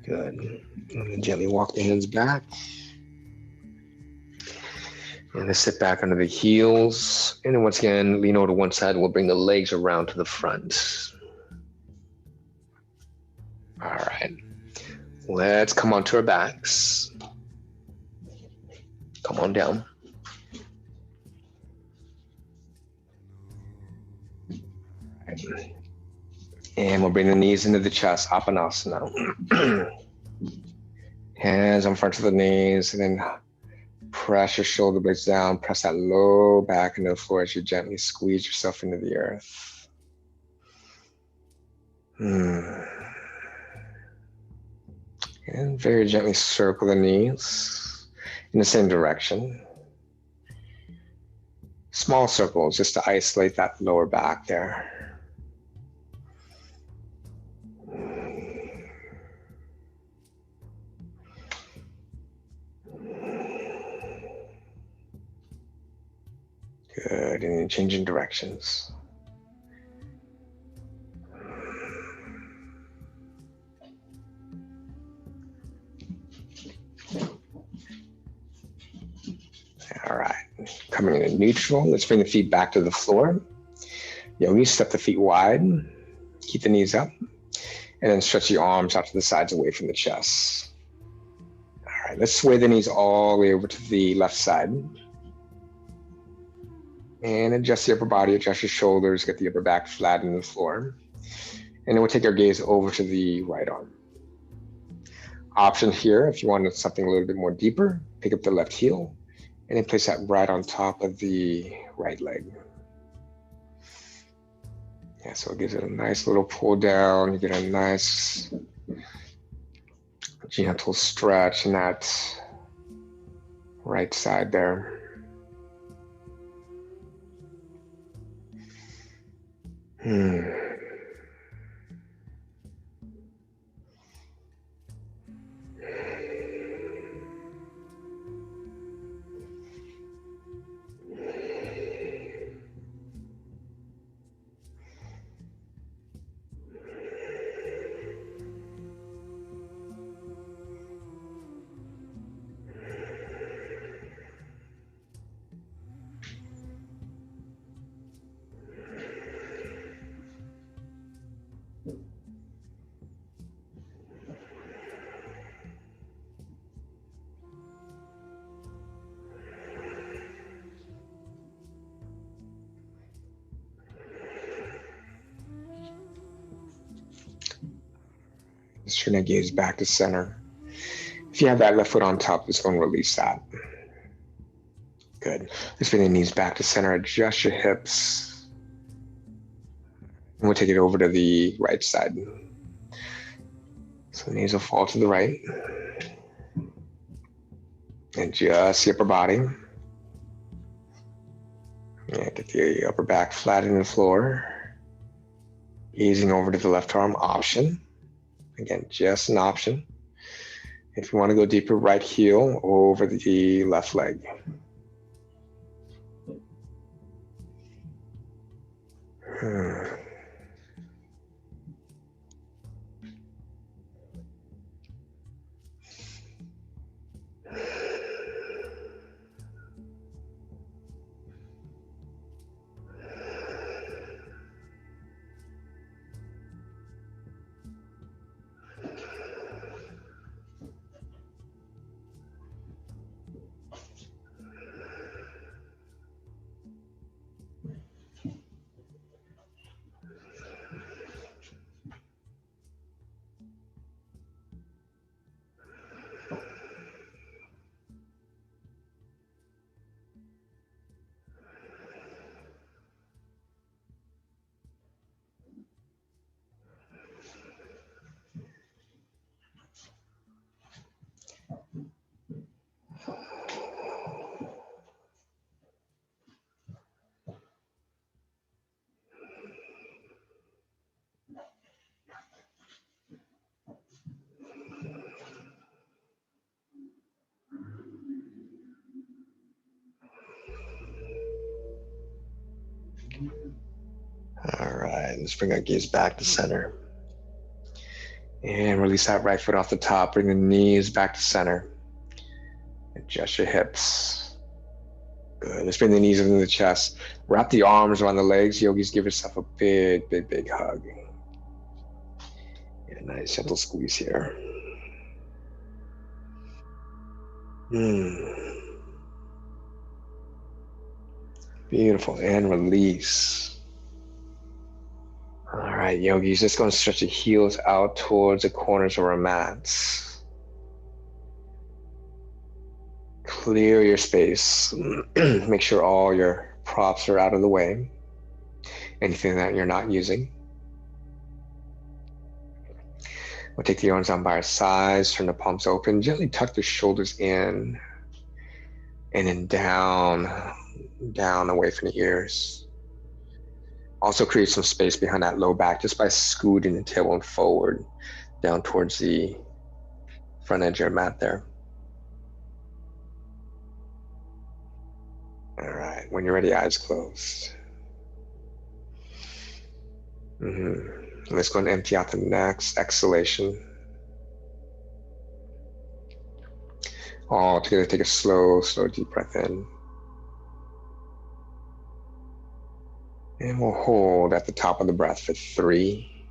Good. And then gently walk the hands back. And then sit back under the heels. And then once again, lean over to one side. We'll bring the legs around to the front. All right. Let's come onto our backs. Come on down. And we'll bring the knees into the chest, Apanasana. Hands on front of the knees, and then press your shoulder blades down, press that low back into the floor as you gently squeeze yourself into the earth. And very gently circle the knees in the same direction. Small circles just to isolate that lower back there. Good, and then changing directions. All right, coming into neutral, let's bring the feet back to the floor. Yogi, step the feet wide, keep the knees up, and then stretch the arms out to the sides away from the chest. All right, let's sway the knees all the way over to the left side. And adjust the upper body, adjust your shoulders, get the upper back flat in the floor. And then we'll take our gaze over to the right arm. Option here, if you wanted something a little bit more deeper, pick up the left heel and then place that right on top of the right leg. Yeah, so it gives it a nice little pull down. You get a nice gentle stretch in that right side there. Turn that gaze back to center. If you have that left foot on top, just go and release that. Good. Just bring the knees back to center. Adjust your hips. And we'll take it over to the right side. So the knees will fall to the right. Adjust the upper body. Yeah, get the upper back flat in the floor. Easing over to the left arm, option. Again, just an option. If you want to go deeper, right heel over the left leg. All right, let's bring our gaze back to center. And release that right foot off the top. Bring the knees back to center. Adjust your hips. Good. Let's bring the knees into the chest. Wrap the arms around the legs. Yogis, give yourself a big, big, big hug. Yeah, nice gentle squeeze here. Beautiful. And release. All right, yogis, just going to stretch the heels out towards the corners of our mats. Clear your space. Make sure all your props are out of the way. Anything that you're not using. We'll take the arms down by our sides, turn the palms open, gently tuck the shoulders in, and then down away from the ears. Also create some space behind that low back just by scooting the tailbone forward down towards the front edge of your mat there. All right, when you're ready, eyes closed. Let's go and empty out the next exhalation. All together, take a slow, deep breath in. And we'll hold at the top of the breath for 3,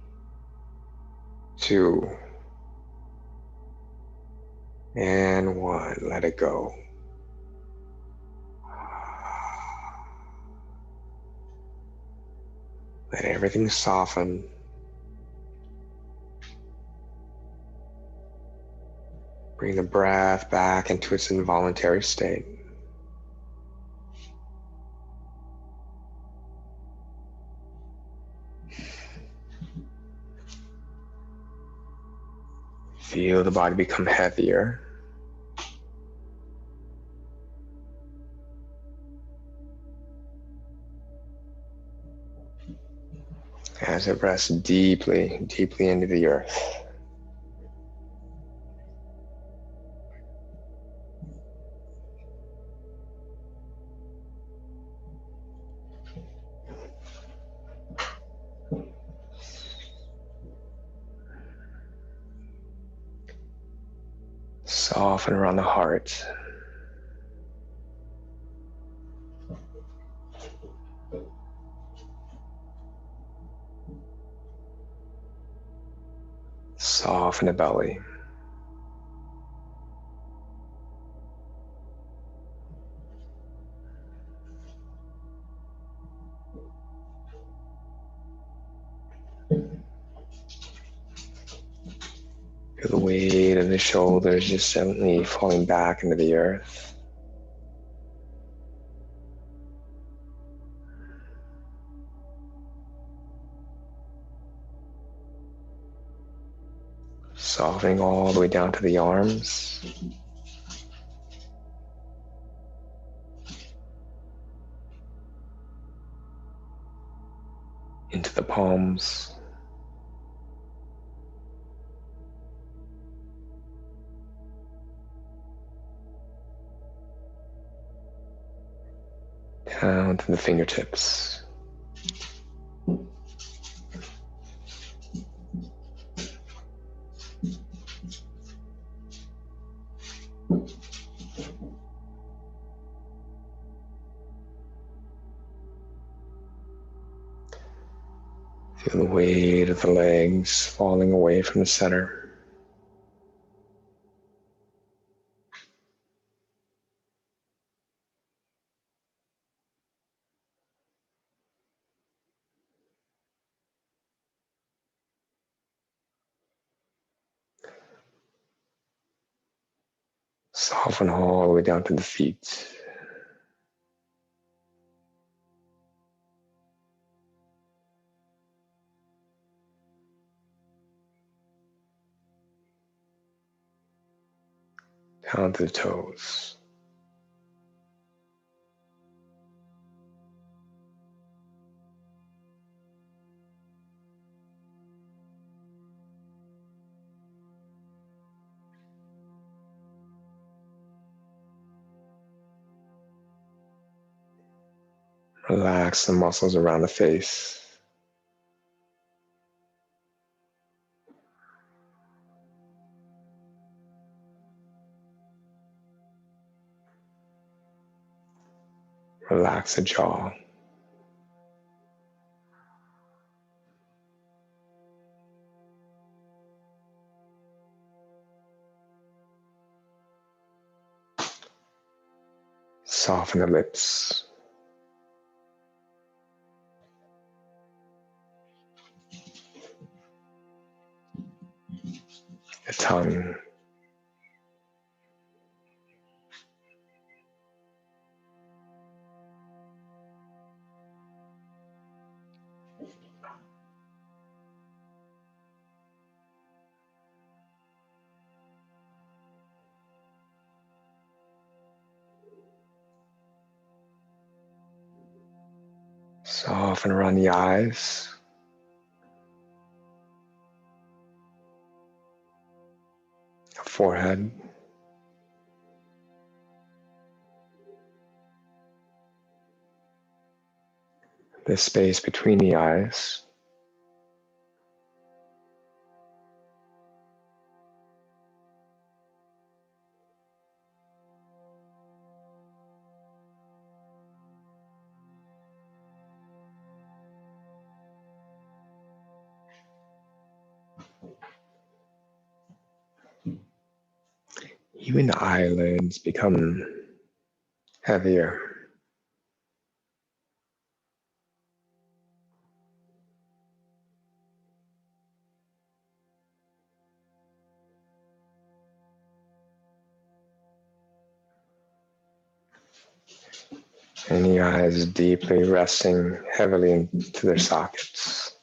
2, and 1. Let it go. Let everything soften. Bring the breath back into its involuntary state. Feel the body become heavier. As it rests deeply, deeply into the earth. Soften around the heart. Soften the belly. Feel the weight of the shoulders just gently falling back into the earth. Softening all the way down to the arms. Into the palms. Down to the fingertips. Feel the weight of the legs falling away from the center. Soften all the way down to the feet. Down to the toes. Relax the muscles around the face. Relax the jaw. Soften the lips. The tongue. Soften around the eyes. The forehead. The space between the eyes. Even the eyelids become heavier. And the eyes deeply resting heavily into their sockets.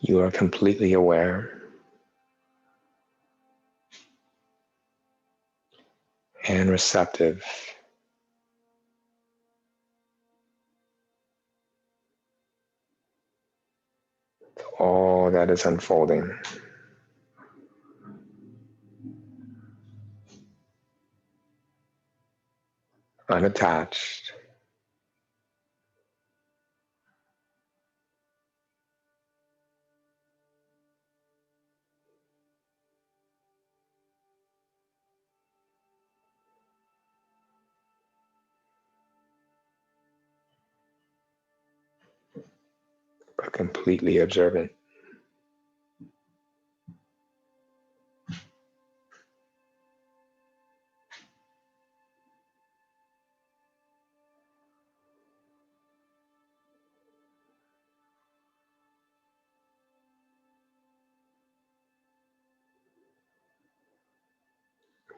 You are completely aware and receptive to all that is unfolding. Unattached. but completely observant.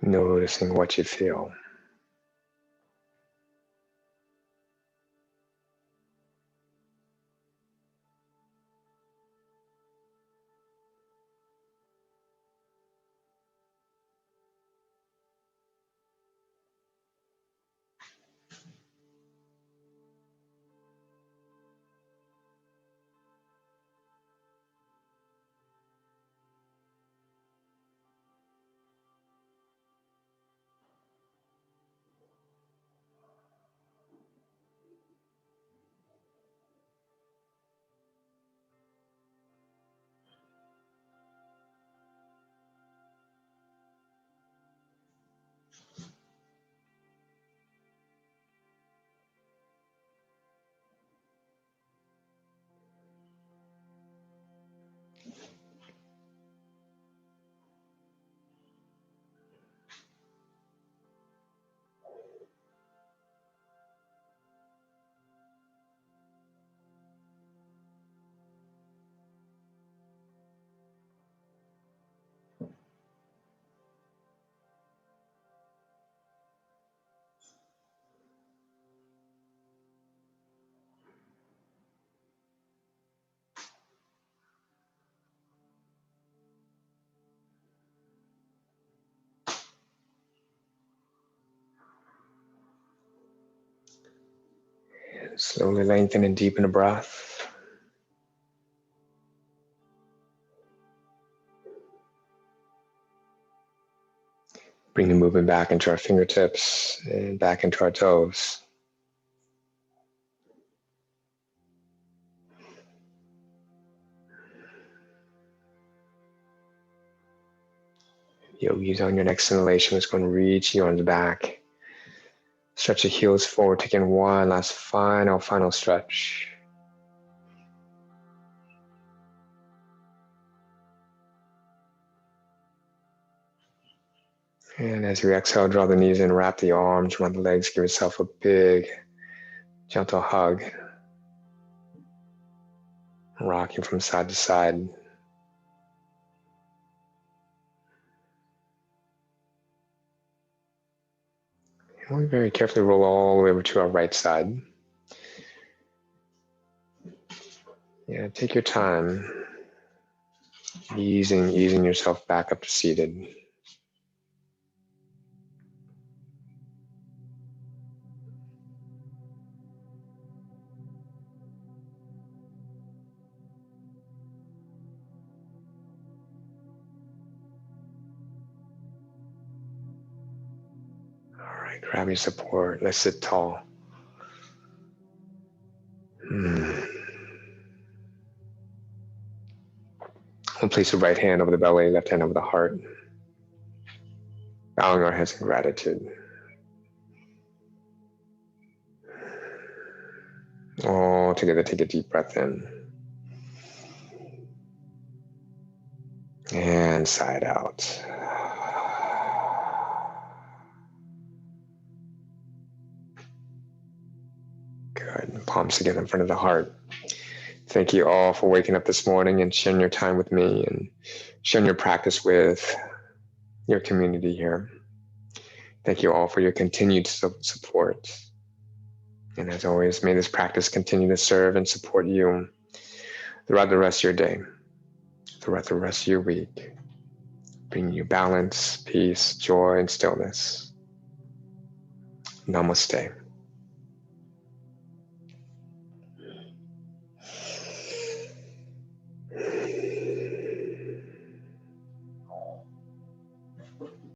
Noticing what you feel. Slowly lengthen and deepen the breath. Bring the movement back into our fingertips and back into our toes. Yogis, on your next inhalation, is going to reach your arms back. Stretch the heels forward, taking one last final stretch. And as you exhale, draw the knees in, wrap the arms around the legs, give yourself a big, gentle hug. Rocking from side to side. And we very carefully roll all the way over to our right side. Yeah, take your time. Easing yourself back up to seated. All right, grab your support. Let's sit tall. We'll place the right hand over the belly, left hand over the heart. Bowing our heads in gratitude. All together, take a deep breath in. And sigh it out. Good. Palms together in front of the heart. Thank you all for waking up this morning and sharing your time with me and sharing your practice with your community here. Thank you all for your continued support. And as always, may this practice continue to serve and support you throughout the rest of your day, throughout the rest of your week, bringing you balance, peace, joy, and stillness. Namaste.